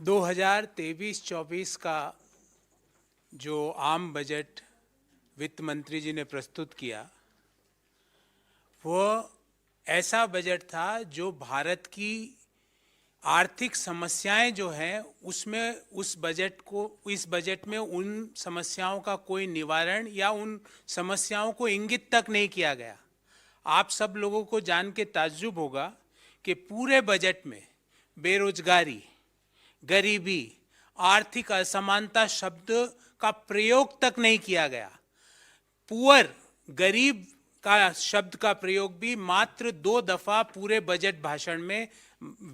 2023-24 का जो आम बजट वित्त मंत्री जी ने प्रस्तुत किया, वो ऐसा बजट था जो भारत की आर्थिक समस्याएं जो हैं उसमें इस बजट में उन समस्याओं का कोई निवारण या उन समस्याओं को इंगित तक नहीं किया गया। आप सब लोगों को जान के ताज्जुब होगा कि पूरे बजट में बेरोजगारी, गरीबी, आर्थिक असमानता शब्द का प्रयोग तक नहीं किया गया। पुअर, गरीब का शब्द का प्रयोग भी मात्र 2 दफा पूरे बजट भाषण में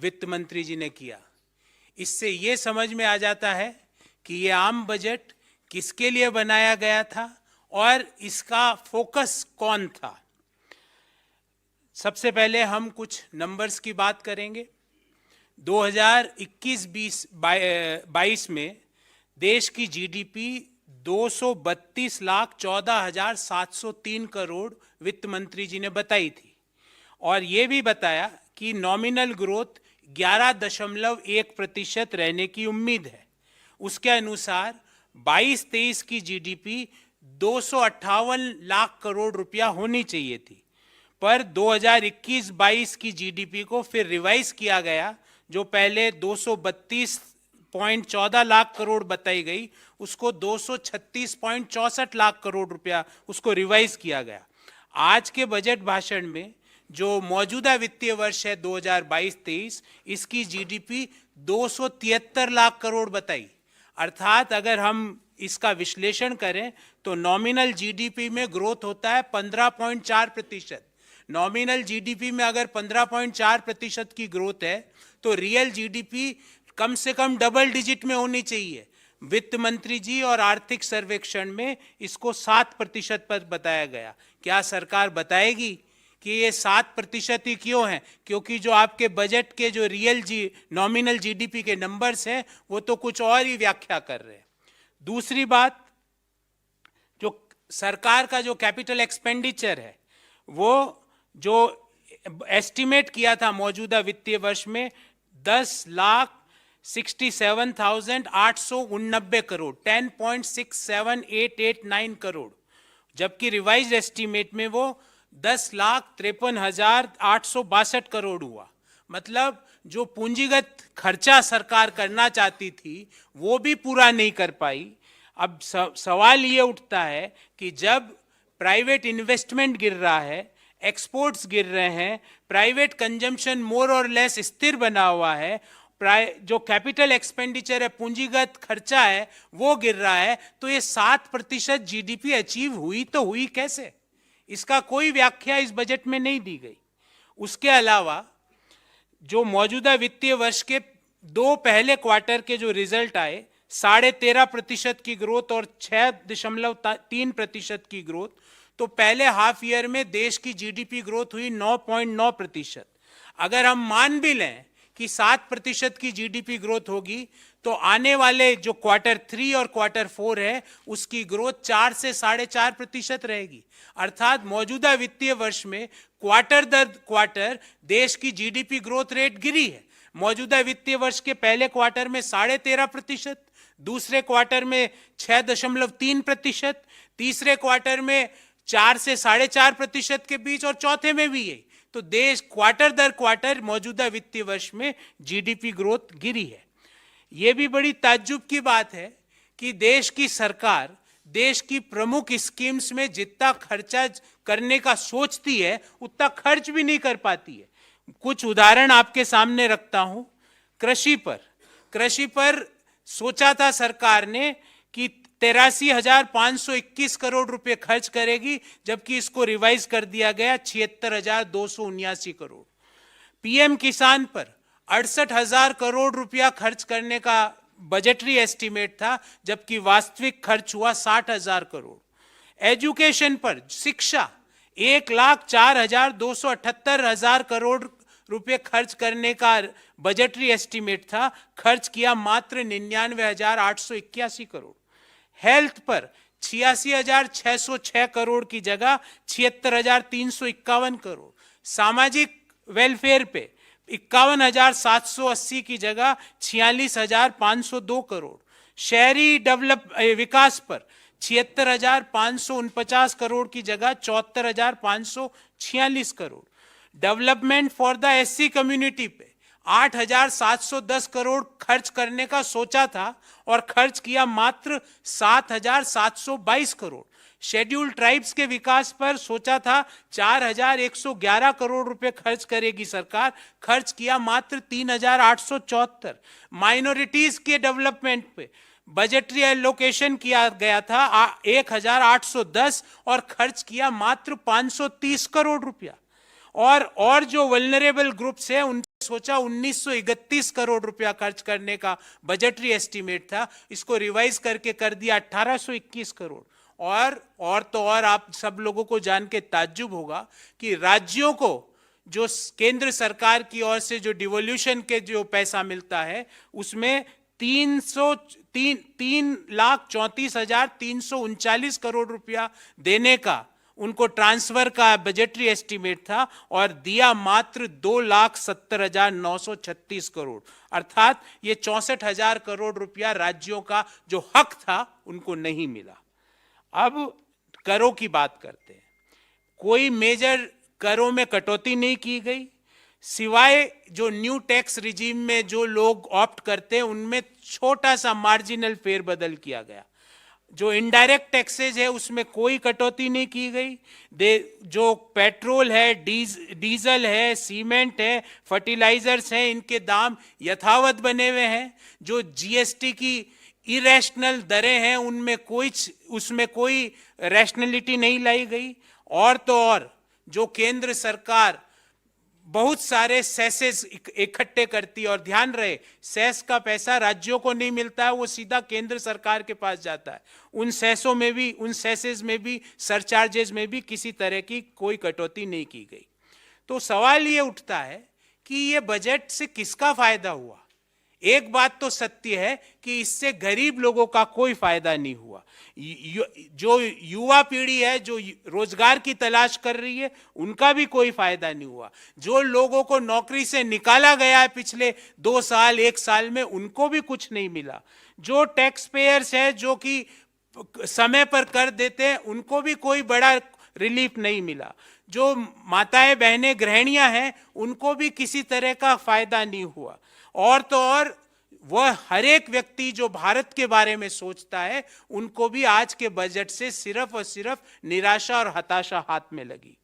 वित्त मंत्री जी ने किया। इससे ये समझ में आ जाता है कि ये आम बजट किसके लिए बनाया गया था और इसका फोकस कौन था। सबसे पहले हम कुछ नंबर्स की बात करेंगे। 2021-22 में देश की जीडीपी 232,14,703 करोड़ वित्त मंत्री जी ने बताई थी और ये भी बताया कि नॉमिनल ग्रोथ 11.1% रहने की उम्मीद है। उसके अनुसार 22-23 की जीडीपी 258 लाख करोड़ रुपया होनी चाहिए थी, पर 2021-22 की जीडीपी को फिर रिवाइज किया गया। जो पहले 232.14 लाख करोड़ बताई गई, उसको 236.64 लाख करोड़ रुपया उसको रिवाइज किया गया। आज के बजट भाषण में जो मौजूदा वित्तीय वर्ष है 2022-23, इसकी जीडीपी 273 लाख करोड़ बताई। अर्थात अगर हम इसका विश्लेषण करें तो नॉमिनल जीडीपी में ग्रोथ होता है 15.4%। नॉमिनल जीडीपी में अगर 15.4% की ग्रोथ है तो रियल जीडीपी कम से कम डबल डिजिट में होनी चाहिए। वित्त मंत्री जी और आर्थिक सर्वेक्षण में इसको 7% पर बताया गया। क्या सरकार बताएगी कि ये 7% ही क्यों है? क्योंकि जो आपके बजट के जो नॉमिनल जीडीपी के नंबर्स हैं वो तो कुछ और ही व्याख्या कर रहे हैं। दूसरी बात, जो सरकार का जो कैपिटल एक्सपेंडिचर है वो जो एस्टिमेट किया था मौजूदा वित्तीय वर्ष में 10,67,889 करोड़, 10.678889 करोड़, जबकि रिवाइज एस्टिमेट में वो 10,53,862 करोड़ हुआ। मतलब जो पूंजीगत खर्चा सरकार करना चाहती थी वो भी पूरा नहीं कर पाई। अब सवाल ये उठता है कि जब प्राइवेट इन्वेस्टमेंट गिर रहा है, एक्सपोर्ट्स गिर रहे हैं, प्राइवेट कंजम्पशन मोर और लेस स्थिर बना हुआ है, जो कैपिटल एक्सपेंडिचर है, पूंजीगत खर्चा है, वो गिर रहा है, तो ये 7% जीडीपी अचीव हुई तो हुई कैसे? इसका कोई व्याख्या इस बजट में नहीं दी गई। उसके अलावा जो मौजूदा वित्तीय वर्ष के 2 पहले क्वार्टर के जो रिजल्ट आए, 13.5% की ग्रोथ और 6.3% की ग्रोथ, तो पहले हाफ ईयर में देश की जीडीपी ग्रोथ हुई 9.9%। अगर हम मान भी लें कि 7% की जीडीपी ग्रोथ होगी तो आने वाले जो क्वार्टर 3 और क्वार्टर 4 है उसकी ग्रोथ 4 से 4.5% रहेगी। अर्थात मौजूदा वित्तीय वर्ष में क्वार्टर दर क्वार्टर देश की जीडीपी ग्रोथ रेट गिरी है। मौजूदा वित्तीय वर्ष के पहले क्वार्टर में 13.5%, दूसरे क्वार्टर में 6.3%, तीसरे क्वार्टर में 4 से 4.5% के बीच और चौथे में भी यही। तो देश क्वार्टर दर क्वार्टर मौजूदा वित्तीय वर्ष में जीडीपी ग्रोथ गिरी है। यह भी बड़ी ताज्जुब की बात है कि देश की सरकार देश की प्रमुख स्कीम्स में जितना खर्चा करने का सोचती है उतना खर्च भी नहीं कर पाती है। कुछ उदाहरण आपके सामने रखता हूं। कृषि पर सोचा था सरकार ने कि 83,521 करोड़ रुपए खर्च करेगी, जबकि इसको रिवाइज कर दिया गया 76,279 करोड़। पीएम किसान पर 68,000 करोड़ रुपया खर्च करने का बजटरी एस्टीमेट था, जबकि वास्तविक खर्च हुआ 60,000 करोड़। एजुकेशन पर, शिक्षा, 1,04,278 करोड़ रुपए खर्च करने का बजटरी एस्टीमेट था, खर्च किया मात्र 99,881 करोड़। हेल्थ पर 86,606 करोड़ की जगह 76,351 करोड़। सामाजिक वेलफेयर पे 51,780 की जगह 46,502 करोड़। शहरी विकास पर 76,549 करोड़ की जगह 74,546 crore. Development for the SC community पे 8,710 करोड़ खर्च करने का सोचा था और खर्च किया मात्र 7,722 करोड़। शेड्यूल ट्राइब्स के विकास पर सोचा था 4,111 करोड़ रुपए खर्च करेगी सरकार, खर्च किया मात्र 3,874। माइनॉरिटीज के डेवलपमेंट पे बजटरी एलोकेशन किया गया था 1,810 और खर्च किया मात्र 530 करोड़ रुपया। और जो वल्नरेबल ग्रुप्स है उन सोचा 1931 करोड़ रुपया खर्च करने का बजटरी एस्टीमेट था, इसको रिवाइज करके कर दिया 1821 करोड़। और आप सब लोगों को जान के ताज्जुब होगा कि राज्यों को जो केंद्र सरकार की ओर से जो डिवोल्यूशन के जो पैसा मिलता है उसमें 3,34,339 करोड़ रुपया देने का उनको ट्रांसफर का बजटरी एस्टीमेट था और दिया मात्र 2,70,936 करोड़। अर्थात ये 64,000 करोड़ रुपया राज्यों का जो हक था उनको नहीं मिला। अब करों की बात करते हैं। कोई मेजर करों में कटौती नहीं की गई, सिवाय जो न्यू टैक्स रिजीम में जो लोग ऑप्ट करते हैं उनमें छोटा सा मार्जिनल फेरबदल किया गया। जो इनडायरेक्ट टैक्सेज है उसमें कोई कटौती नहीं की गई। जो पेट्रोल है, डीजल है, सीमेंट है, फर्टिलाइजर्स हैं, इनके दाम यथावत बने हुए हैं। जो जीएसटी की इरेशनल दरें हैं उसमें कोई रैशनलिटी नहीं लाई गई। और जो केंद्र सरकार बहुत सारे सेसेस इकट्ठे करती है, और ध्यान रहे सेस का पैसा राज्यों को नहीं मिलता है, वो सीधा केंद्र सरकार के पास जाता है। उन सेसेस में भी सरचार्जेस में भी किसी तरह की कोई कटौती नहीं की गई। तो सवाल ये उठता है कि ये बजट से किसका फायदा हुआ। एक बात तो सत्य है कि इससे गरीब लोगों का कोई फायदा नहीं हुआ। जो युवा पीढ़ी है जो रोजगार की तलाश कर रही है उनका भी कोई फायदा नहीं हुआ। जो लोगों को नौकरी से निकाला गया है पिछले 2 साल 1 साल में उनको भी कुछ नहीं मिला। जो टैक्स पेयर्स है जो कि समय पर कर देते हैं उनको भी कोई बड़ा रिलीफ नहीं मिला। जो माताएं बहनें गृहिणियां हैं उनको भी किसी तरह का फायदा नहीं हुआ। और वह हर एक व्यक्ति जो भारत के बारे में सोचता है उनको भी आज के बजट से सिर्फ और सिर्फ निराशा और हताशा हाथ में लगी।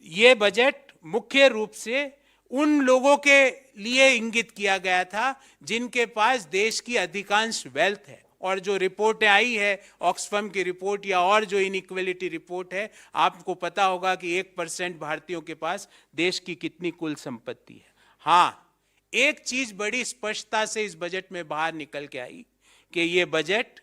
ये बजट मुख्य रूप से उन लोगों के लिए इंगित किया गया था जिनके पास देश की अधिकांश वेल्थ है। और जो रिपोर्टें आई है ऑक्सफैम की रिपोर्ट या और जो इनइक्वालिटी रिपोर्ट है, आपको पता होगा कि 1% भारतीयों के पास देश की कितनी कुल संपत्ति है। हाँ, एक चीज बड़ी स्पष्टता से इस बजट में बाहर निकल के आई कि ये बजट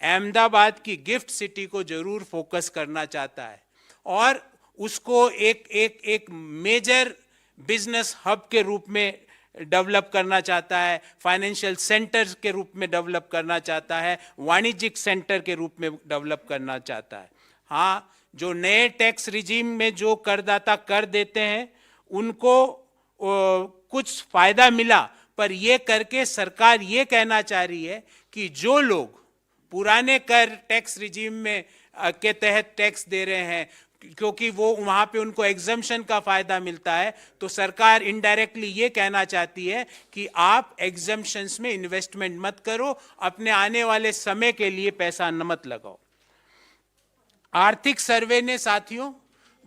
अहमदाबाद की गिफ्ट सिटी को जरूर फोकस करना चाहता है और उसको एक मेजर बिजनेस हब के रूप में डेवलप करना चाहता है, फाइनेंशियल सेंटर के रूप में डेवलप करना चाहता है, वाणिज्यिक सेंटर के रूप में डेवलप करना चाहता है। हाँ, जो नए टैक्स रिजीम में जो करदाता कर देते हैं उनको कुछ फायदा मिला, पर यह करके सरकार ये कहना चाह रही है कि जो लोग पुराने कर टैक्स रिजीम में के तहत टैक्स दे रहे हैं क्योंकि वो वहां पे उनको एग्जम्पशन का फायदा मिलता है, तो सरकार इनडायरेक्टली ये कहना चाहती है कि आप एग्जम्पशंस में इन्वेस्टमेंट मत करो, अपने आने वाले समय के लिए पैसा न मत लगाओ। आर्थिक सर्वे ने साथियों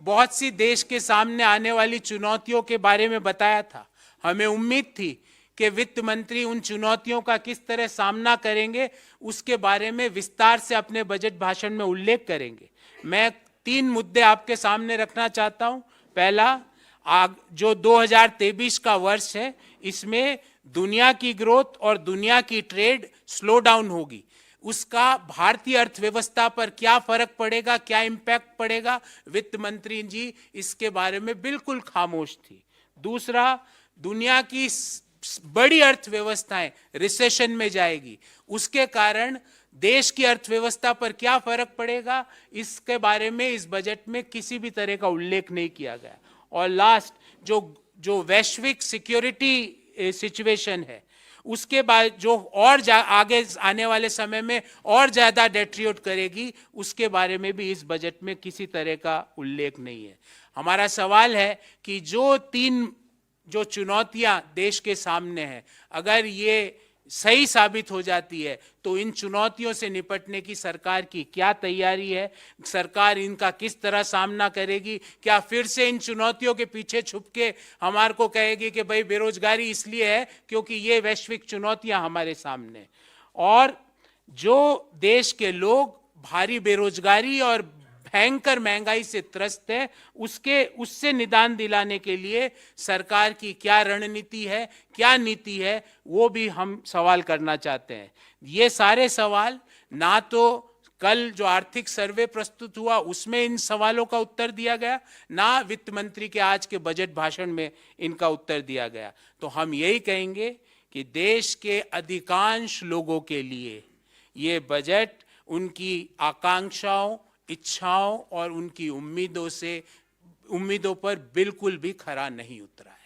बहुत सी देश के सामने आने वाली चुनौतियों के बारे में बताया था। हमें उम्मीद थी कि वित्त मंत्री उन चुनौतियों का किस तरह सामना करेंगे उसके बारे में विस्तार से अपने बजट भाषण में उल्लेख करेंगे। मैं 3 मुद्दे आपके सामने रखना चाहता हूं। पहला, जो 2023 का वर्ष है इसमें दुनिया की ग्रोथ और दुनिया की ट्रेड स्लो डाउन होगी, उसका भारतीय अर्थव्यवस्था पर क्या फर्क पड़ेगा, क्या इम्पैक्ट पड़ेगा, वित्त मंत्री जी इसके बारे में बिल्कुल खामोश थी। दूसरा, दुनिया की बड़ी अर्थव्यवस्थाएं रिसेशन में जाएगी, उसके कारण देश की अर्थव्यवस्था पर क्या फर्क पड़ेगा, इसके बारे में इस बजट में किसी भी तरह का उल्लेख नहीं किया गया। और लास्ट, जो वैश्विक सिक्योरिटी सिचुएशन है, उसके बाद जो और आगे आने वाले समय में और ज्यादा डेट्रियोट करेगी, उसके बारे में भी इस बजट में किसी तरह का उल्लेख नहीं है। हमारा सवाल है कि जो चुनौतियां देश के सामने हैं, अगर ये सही साबित हो जाती है तो इन चुनौतियों से निपटने की सरकार की क्या तैयारी है, सरकार इनका किस तरह सामना करेगी? क्या फिर से इन चुनौतियों के पीछे छुप के हमारे को कहेगी कि भाई बेरोजगारी इसलिए है क्योंकि ये वैश्विक चुनौतियां हमारे सामने, और जो देश के लोग भारी बेरोजगारी और भयंकर महंगाई से त्रस्त है, उससे निदान दिलाने के लिए सरकार की क्या रणनीति है, क्या नीति है, वो भी हम सवाल करना चाहते हैं। ये सारे सवाल ना तो कल जो आर्थिक सर्वे प्रस्तुत हुआ उसमें इन सवालों का उत्तर दिया गया, ना वित्त मंत्री के आज के बजट भाषण में इनका उत्तर दिया गया। तो हम यही कहेंगे कि देश के अधिकांश लोगों के लिए ये बजट उनकी आकांक्षाओं, इच्छाओं और उनकी उम्मीदों पर बिल्कुल भी खरा नहीं उतरा है।